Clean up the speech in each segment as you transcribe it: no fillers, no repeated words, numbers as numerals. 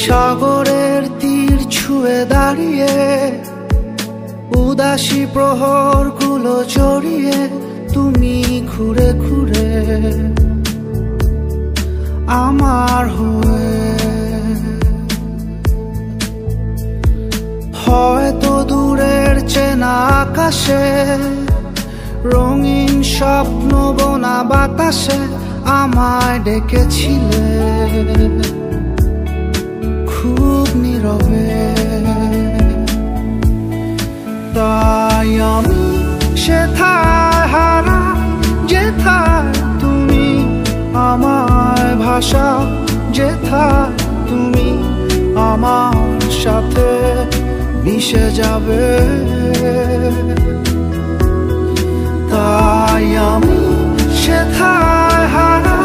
সাগরের তীর ছুঁয়ে দাঁড়িয়ে উদাসী প্রহরগুলো জড়িয়ে তুমি ঘুরে ঘুরে আমার হয়ে হয়তো দূরের চেনা আকাশে রঙিন স্বপ্ন বোনা বাতাসে আমায় ডেকেছিলে খুব নীরবে। তাই আমি সেথায় হারা যেথায় তুমি আমায় ভাষা, যেথায় তুমি আমার সাথে মিশে যাবে। তাই আমি সেথায় হারা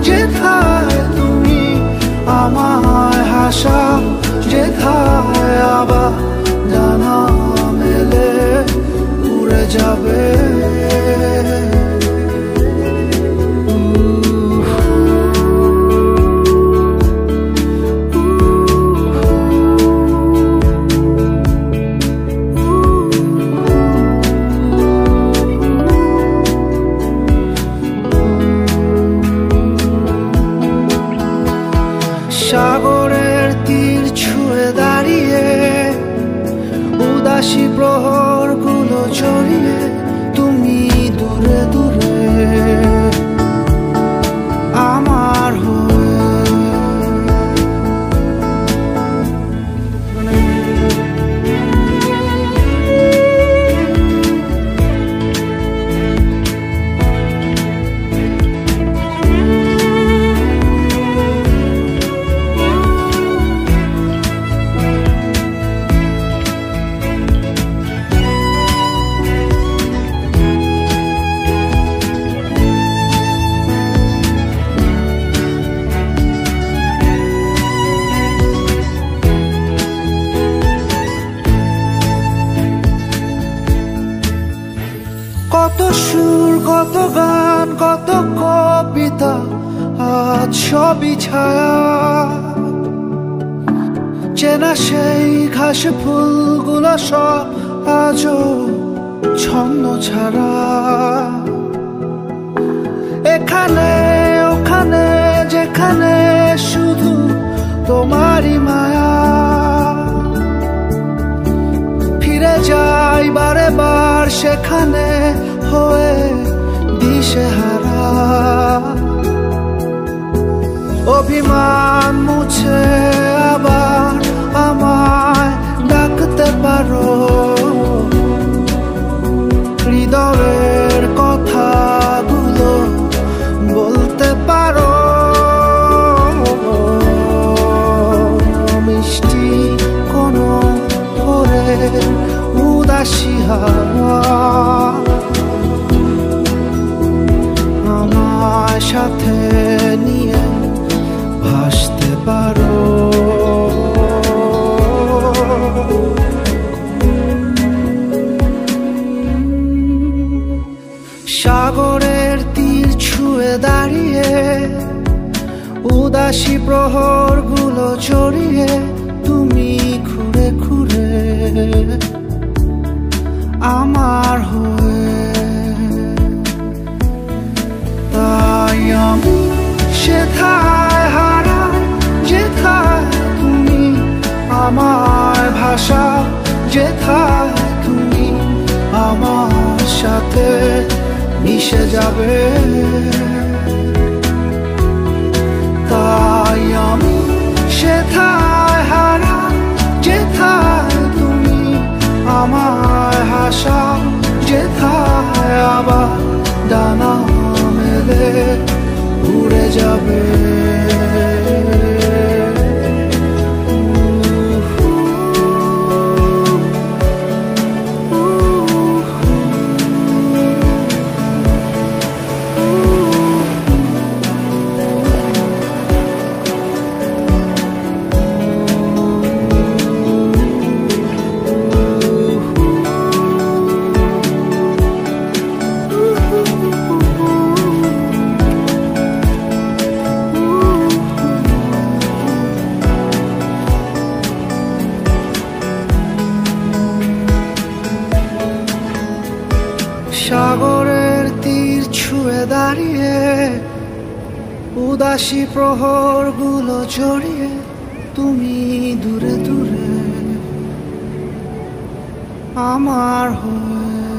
যেথায় তুমি আমায় হাসা, যেথায় আবার জানা মেলে উড়ে যাবে। সাগরের তীর ছুঁয়ে দাঁড়িয়ে উদাসী প্রহরগুলো জড়িয়ে তুমি দূরে দূরে আমার হয়ে। কত সুর, কত গান, কত কবিতা আজ সবই ছায়া। চেনা সেই ঘাসে ফুলগুলো সব আজও ছন্দ ছাড়া। এখানে ওখানে যেখানে শুধু তোমারই মায়া। ফিরে যাই বারে বার সেখানে হয়ে দিশেহারা। অভিমান মুছে আবার আমায় ডাকতে পারো। হৃদয়ের কথাগুলো বলতে পারো। মিষ্টি কোনো ভোরের উদাসী হাওয়া আমার সাথে নিয়ে ভাসতে পারো। সাগরের তীর ছুঁয়ে দাঁড়িয়ে উদাসী প্রহরগুলো জড়িয়ে তুমি ঘুরে ঘুরে আমার হয়ে। তাই আমি সেথায় হারা যেথায় তুমি আমায় ভাষা, যেথায় তুমি আমার সাথে মিশে যাবে। তাই আমি সেথায় হারা যেথায় তুমি আমায় হাসা, যেথায় আবার ডানা মেলে উড়ে যাবে। দাঁড়িয়ে উদাসী প্রহরগুলো জড়িয়ে তুমি দূরে দূরে আমার হয়ে